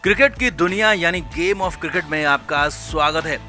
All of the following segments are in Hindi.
क्रिकेट की दुनिया यानी गेम ऑफ क्रिकेट में आपका स्वागत है।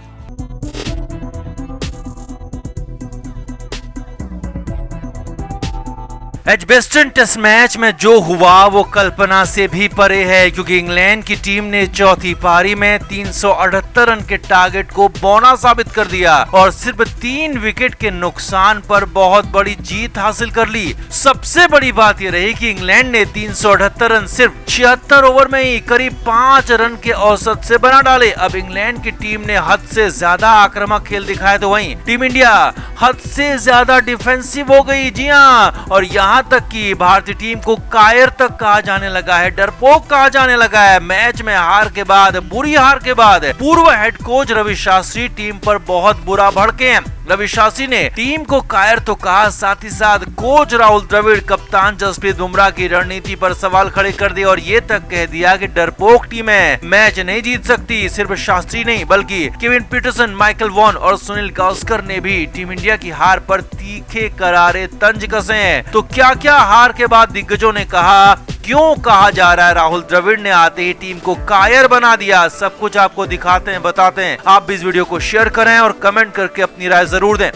एजबेस्टन टेस्ट मैच में जो हुआ वो कल्पना से भी परे है, क्योंकि इंग्लैंड की टीम ने चौथी पारी में 378 रन के टारगेट को बौना साबित कर दिया और सिर्फ 3 विकेट के नुकसान पर बहुत बड़ी जीत हासिल कर ली। सबसे बड़ी बात यह रही कि इंग्लैंड ने 378 रन सिर्फ 76 ओवर में ही करीब 5 रन के औसत से बना डाले। अब इंग्लैंड की टीम ने हद से ज्यादा आक्रामक खेल दिखाया तो वहीं टीम इंडिया हद से ज्यादा डिफेंसिव हो गई। जी हाँ, और यहाँ तक कि भारतीय टीम को कायर तक कहा जाने लगा है, डरपोक कहा जाने लगा है। मैच में हार के बाद, बुरी हार के बाद पूर्व head coach Ravi Shastri team पर बहुत बुरा भड़के हैं। रवि शास्त्री ने टीम को कायर तो कहा, साथ ही साथ कोच राहुल द्रविड़, कप्तान जसप्रीत बुमराह की रणनीति पर सवाल खड़े कर दिए और ये तक कह दिया कि डरपोक टीम है, मैच नहीं जीत सकती। सिर्फ शास्त्री नहीं बल्कि केविन पीटरसन, माइकल वॉन और सुनील गावस्कर ने भी टीम इंडिया की हार पर तीखे करारे तंज कसे हैं। तो क्या क्या हार के बाद दिग्गजों ने कहा, क्यों कहा जा रहा है राहुल द्रविड़ ने आते ही टीम को कायर बना दिया, सब कुछ आपको दिखाते हैं, बताते हैं। आप भी इस वीडियो को शेयर करें और कमेंट करके अपनी राय जरूर दें।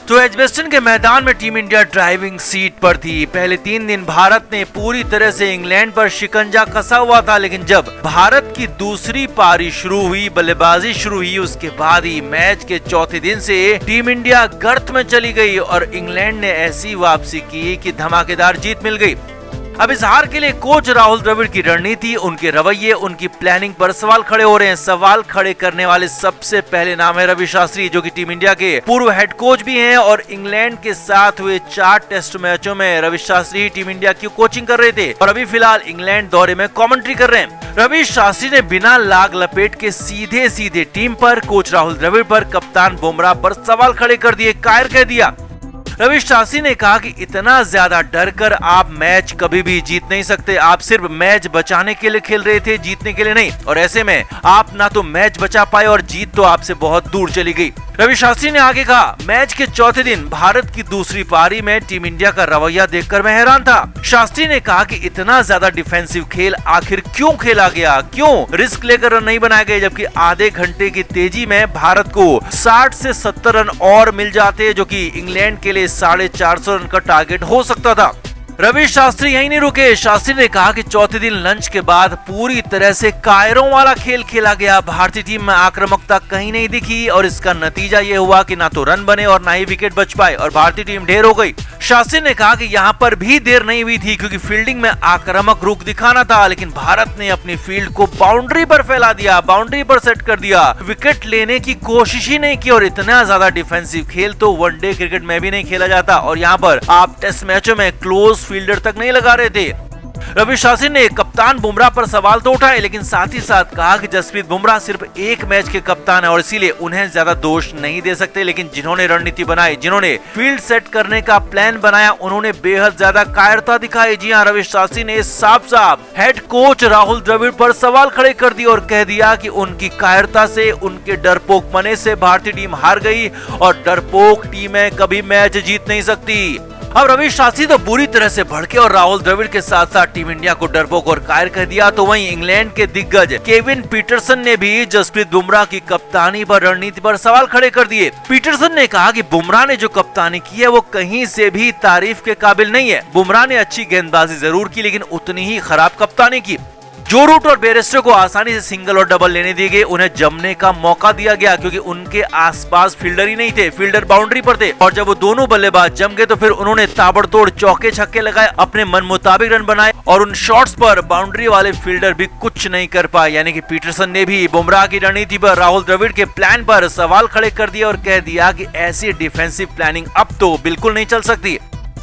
तो एजबेस्टन के मैदान में टीम इंडिया ड्राइविंग सीट पर थी। पहले 3 दिन भारत ने पूरी तरह से इंग्लैंड पर शिकंजा कसा हुआ था, लेकिन जब भारत की दूसरी पारी शुरू हुई, बल्लेबाजी शुरू हुई, उसके बाद ही मैच के चौथे दिन से टीम इंडिया गर्त में चली गई और इंग्लैंड ने ऐसी वापसी की कि धमाकेदार जीत मिल गई। अब इस हार के लिए कोच राहुल द्रविड़ की रणनीति, उनके रवैये, उनकी प्लानिंग पर सवाल खड़े हो रहे हैं। सवाल खड़े करने वाले सबसे पहले नाम है रवि शास्त्री, जो कि टीम इंडिया के पूर्व हेड कोच भी हैं और इंग्लैंड के साथ हुए 4 टेस्ट मैचों में रवि शास्त्री टीम इंडिया की कोचिंग कर रहे थे और अभी फिलहाल इंग्लैंड दौरे में कमेंट्री कर रहे हैं। रवि शास्त्री ने बिना लाग लपेट के सीधे टीम पर, कोच राहुल द्रविड़ पर, कप्तान बुमराह पर सवाल खड़े कर दिए, कायर कह दिया। रवि शास्त्री ने कहा कि इतना ज्यादा डर कर आप मैच कभी भी जीत नहीं सकते। आप सिर्फ मैच बचाने के लिए खेल रहे थे, जीतने के लिए नहीं, और ऐसे में आप ना तो मैच बचा पाए और जीत तो आपसे बहुत दूर चली गई। रवि शास्त्री ने आगे कहा, मैच के चौथे दिन भारत की दूसरी पारी में टीम इंडिया का रवैया देखकर मैं हैरान था। शास्त्री ने कहा कि इतना ज्यादा डिफेंसिव खेल आखिर क्यों खेला गया, क्यों रिस्क लेकर रन नहीं बनाए गए, जबकि आधे घंटे की तेजी में भारत को 60 से 70 रन और मिल जाते, जो कि इंग्लैंड के लिए 450 रन का टारगेट हो सकता था। रवि शास्त्री यहीं नहीं रुके। शास्त्री ने कहा कि चौथे दिन लंच के बाद पूरी तरह से कायरों वाला खेल खेला गया। भारतीय टीम में आक्रामकता कहीं नहीं दिखी और इसका नतीजा ये हुआ कि ना तो रन बने और ना ही विकेट बच पाए और भारतीय टीम ढेर हो गई। शास्त्री ने कहा कि यहाँ पर भी देर नहीं हुई थी, क्योंकि फील्डिंग में आक्रामक रुख दिखाना था, लेकिन भारत ने अपनी फील्ड को बाउंड्री पर फैला दिया, बाउंड्री पर सेट कर दिया, विकेट लेने की कोशिश ही नहीं की। और इतना ज्यादा डिफेंसिव खेल तो वनडे क्रिकेट में भी नहीं खेला जाता और यहाँ पर आप टेस्ट मैचों में क्लोज फील्डर तक नहीं लगा रहे थे। रवि शास्त्री ने कप्तान बुमराह पर सवाल तो उठाए, लेकिन साथ ही साथ कहा कि जसप्रीत बुमराह सिर्फ एक मैच के कप्तान है और इसीलिए उन्हें ज्यादा दोष नहीं दे सकते, लेकिन जिन्होंने रणनीति बनाई, जिन्होंने फील्ड सेट करने का प्लान बनाया, उन्होंने बेहद ज्यादा कायरता दिखाई। जी हाँ, रवि शास्त्री ने साफ हेड कोच राहुल द्रविड़ पर सवाल खड़े कर दिए और कह दिया कि उनकी कायरता से, उनके डरपोक मने से भारतीय टीम हार गई और डरपोक टीमें कभी मैच जीत नहीं सकती। अब रवि शास्त्री तो बुरी तरह से भड़के और राहुल द्रविड़ के साथ साथ टीम इंडिया को डरपोक और कायर कह दिया। तो वहीं इंग्लैंड के दिग्गज केविन पीटरसन ने भी जसप्रीत बुमराह की कप्तानी पर, रणनीति पर सवाल खड़े कर दिए। पीटरसन ने कहा कि बुमराह ने जो कप्तानी की है वो कहीं से भी तारीफ के काबिल नहीं है। बुमराह ने अच्छी गेंदबाजी जरूर की, लेकिन उतनी ही खराब कप्तानी की। जो रूट और बेरेस्टो को आसानी से सिंगल और डबल लेने दिए गए, उन्हें जमने का मौका दिया गया, क्योंकि उनके आसपास फील्डर ही नहीं थे, फील्डर बाउंड्री पर थे। और जब वो दोनों बल्लेबाज जम गए तो फिर उन्होंने ताबड़तोड़ चौके छक्के लगाए, अपने मन मुताबिक रन बनाए और उन शॉट्स पर बाउंड्री वाले फील्डर भी कुछ नहीं कर पाए। यानी कि पीटरसन ने भी बुमराह की रणनीति पर, राहुल द्रविड़ के प्लान पर सवाल खड़े कर दिए और कह दिया कि ऐसी डिफेंसिव प्लानिंग अब तो बिल्कुल नहीं चल सकती।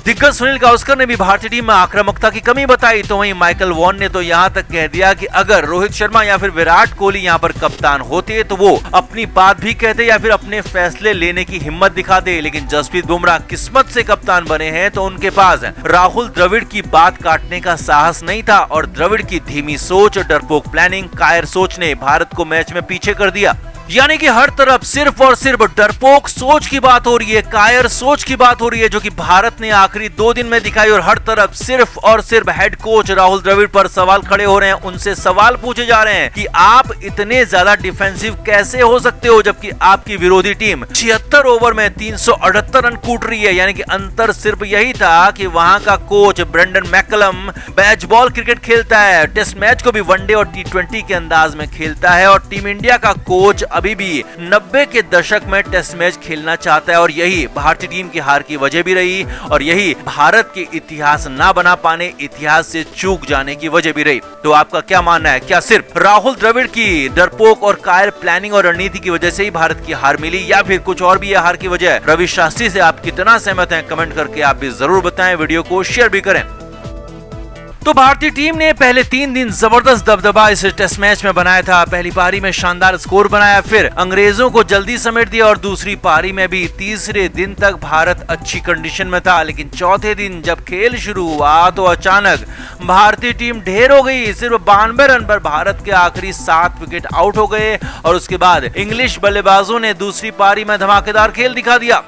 दिग्गज सुनील गावस्कर ने भी भारतीय टीम में आक्रामकता की कमी बताई। तो वहीं माइकल वॉन ने तो यहाँ तक कह दिया कि अगर रोहित शर्मा या फिर विराट कोहली यहाँ पर कप्तान होते तो वो अपनी बात भी कहते या फिर अपने फैसले लेने की हिम्मत दिखाते, लेकिन जसप्रीत बुमराह किस्मत से कप्तान बने हैं तो उनके पास राहुल द्रविड़ की बात काटने का साहस नहीं था और द्रविड़ की धीमी सोच और डरपोक प्लानिंग, कायर सोच ने भारत को मैच में पीछे कर दिया। यानी कि हर तरफ सिर्फ और सिर्फ डरपोक सोच की बात हो रही है, कायर सोच की बात हो रही है, जो कि भारत ने आखिरी 2 दिन में दिखाई। और हर तरफ सिर्फ और सिर्फ हेड कोच राहुल द्रविड़ पर सवाल खड़े हो रहे हैं, उनसे सवाल पूछे जा रहे हैं कि आप इतने ज्यादा डिफेंसिव कैसे हो सकते हो, जबकि आपकी विरोधी टीम 76 ओवर में 378 रन कूट रही है। यानी कि अंतर सिर्फ यही था कि वहां का coach Brendon McCullum bazball cricket खेलता है, टेस्ट मैच को भी वनडे और T20 के अंदाज में खेलता है, और टीम इंडिया का कोच अभी भी 90 के दशक में टेस्ट मैच खेलना चाहता है। और यही भारतीय टीम की हार की वजह भी रही, और यही भारत के इतिहास ना बना पाने, इतिहास से चूक जाने की वजह भी रही। तो आपका क्या मानना है? क्या सिर्फ राहुल द्रविड़ की डरपोक और कायर प्लानिंग और रणनीति की वजह से ही भारत की हार मिली, या फिर कुछ और भी है हार की वजह? रवि शास्त्री से आप कितना सहमत हैं? कमेंट करके आप भी जरूर बताएं, वीडियो को शेयर भी करें। तो भारतीय टीम ने पहले 3 दिन जबरदस्त दबदबा इस टेस्ट मैच में बनाया था। पहली पारी में शानदार स्कोर बनाया, फिर अंग्रेजों को जल्दी समेट दिया, और दूसरी पारी में भी तीसरे दिन तक भारत अच्छी कंडीशन में था। लेकिन चौथे दिन जब खेल शुरू हुआ तो अचानक भारतीय टीम ढेर हो गई। सिर्फ 92 रन पर भारत के आखिरी 7 विकेट आउट हो गए, और उसके बाद इंग्लिश बल्लेबाजों ने दूसरी पारी में धमाकेदार खेल दिखा दिया।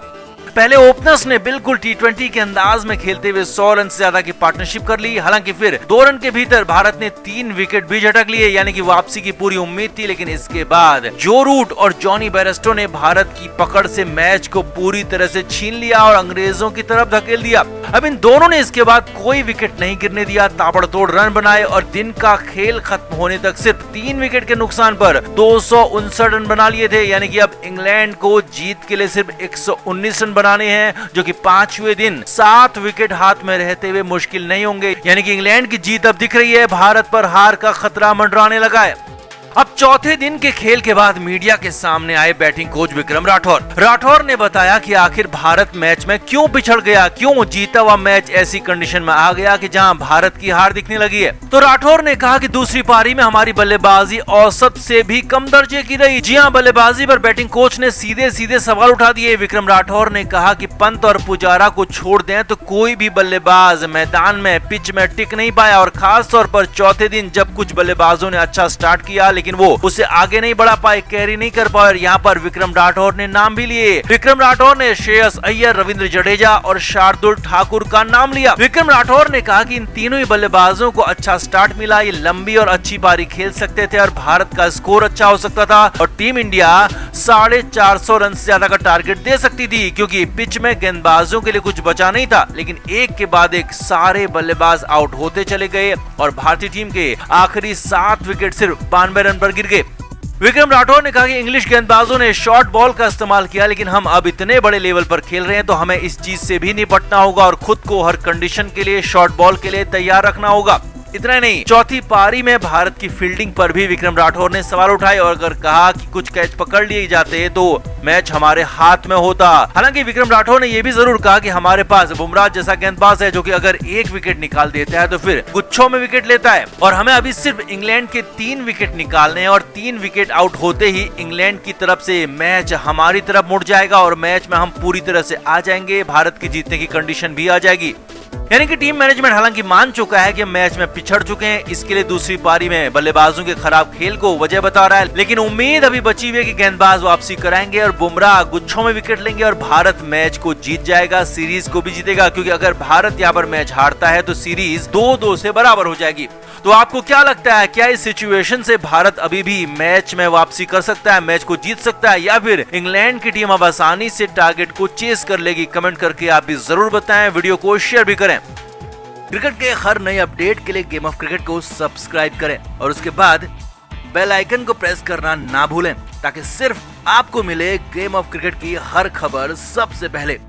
पहले ओपनर्स ने बिल्कुल T20 के अंदाज में खेलते हुए 100 रन से ज्यादा की पार्टनरशिप कर ली। हालांकि फिर 2 रन के भीतर भारत ने 3 विकेट भी झटक लिए, यानी कि वापसी की पूरी उम्मीद थी। लेकिन इसके बाद जो रूट और जॉनी बेयरस्टो ने भारत की पकड़ से मैच को पूरी तरह से छीन लिया और अंग्रेजों की तरफ धकेल दिया। अब इन दोनों ने इसके बाद कोई विकेट नहीं गिरने दिया, ताबड़तोड़ रन बनाए, और दिन का खेल खत्म होने तक सिर्फ 3 विकेट के नुकसान पर 259 रन बना लिए थे। यानी कि अब इंग्लैंड को जीत के लिए सिर्फ 119 रन बनाने हैं, जो कि 5वें दिन 7 विकेट हाथ में रहते हुए मुश्किल नहीं होंगे। यानी कि इंग्लैंड की जीत अब दिख रही है, भारत पर हार का खतरा मंडराने लगा है। अब चौथे दिन के खेल के बाद मीडिया के सामने आए बैटिंग कोच विक्रम राठौर ने बताया कि आखिर भारत मैच में क्यों पिछड़ गया, क्यों जीता हुआ मैच ऐसी कंडीशन में आ गया कि जहां भारत की हार दिखने लगी है। तो राठौर ने कहा कि दूसरी पारी में हमारी बल्लेबाजी औसत से भी कम दर्जे की रही। जी हां, बल्लेबाजी पर बैटिंग कोच ने सीधे सीधे सवाल उठा दिए। विक्रम राठौर ने कहा कि पंत और पुजारा को छोड़ दें तो कोई भी बल्लेबाज मैदान में पिच में टिक नहीं पाया, और खास तौर पर चौथे दिन जब कुछ बल्लेबाजों ने अच्छा स्टार्ट किया लेकिन वो उसे आगे नहीं बढ़ा पाए, कैरी नहीं कर पाए। यहाँ पर विक्रम राठौर ने नाम भी लिए। विक्रम राठौर ने श्रेयस अय्यर, रविंद्र जडेजा और शार्दुल ठाकुर का नाम लिया। विक्रम राठौर ने कहा कि इन तीनों ही बल्लेबाजों को अच्छा स्टार्ट मिला, ये लंबी और अच्छी पारी खेल सकते थे और भारत का स्कोर अच्छा हो सकता था, और टीम इंडिया 450 रन से ज्यादा का टारगेट दे सकती थी, क्योंकि पिच में गेंदबाजों के लिए कुछ बचा नहीं था। लेकिन एक के बाद एक सारे बल्लेबाज आउट होते चले गए, और भारतीय टीम के आखिरी 7 विकेट सिर्फ 92 रन पर गिर गए। विक्रम राठौर ने कहा कि इंग्लिश गेंदबाजों ने शॉर्ट बॉल का इस्तेमाल किया, लेकिन हम अब इतने बड़े लेवल पर खेल रहे हैं तो हमें इस चीज से भी निपटना होगा और खुद को हर कंडीशन के लिए, शॉर्ट बॉल के लिए तैयार रखना होगा। इतना ही नहीं, चौथी पारी में भारत की फील्डिंग पर भी विक्रम राठौर ने सवाल उठाए, और अगर कहा कि कुछ कैच पकड़ लिए जाते तो मैच हमारे हाथ में होता। हालांकि विक्रम राठौर ने यह भी जरूर कहा कि हमारे पास बुमराह जैसा गेंदबाज है, जो कि अगर 1 विकेट निकाल देता है तो फिर गुच्छों में विकेट लेता है, और हमें अभी सिर्फ इंग्लैंड के 3 विकेट निकालने हैं, और 3 विकेट आउट होते ही इंग्लैंड की तरफ से मैच हमारी तरफ मुड़ जाएगा, और मैच में हम पूरी तरह से आ जाएंगे, भारत की जीतने की कंडीशन भी आ जाएगी। यानी कि टीम मैनेजमेंट हालांकि मान चुका है कि मैच में पिछड़ चुके हैं, इसके लिए दूसरी पारी में बल्लेबाजों के खराब खेल को वजह बता रहा है। लेकिन उम्मीद अभी बची हुई है कि गेंदबाज वापसी कराएंगे और बुमराह गुच्छों में विकेट लेंगे और भारत मैच को जीत जाएगा, सीरीज को भी जीतेगा, क्योंकि अगर भारत यहाँ पर मैच हारता है तो सीरीज 2-2 से बराबर हो जाएगी। तो आपको क्या लगता है, क्या इस सिचुएशन से भारत अभी भी मैच में वापसी कर सकता है, मैच को जीत सकता है, या फिर इंग्लैंड की टीम अब आसानी से टारगेट को चेस कर लेगी? कमेंट करके आप भी जरूर बताएं, वीडियो को शेयर भी करें। क्रिकेट के हर नए अपडेट के लिए गेम ऑफ क्रिकेट को सब्सक्राइब करें और उसके बाद बेल आइकन को प्रेस करना ना भूलें, ताकि सिर्फ आपको मिले गेम ऑफ क्रिकेट की हर खबर सबसे पहले।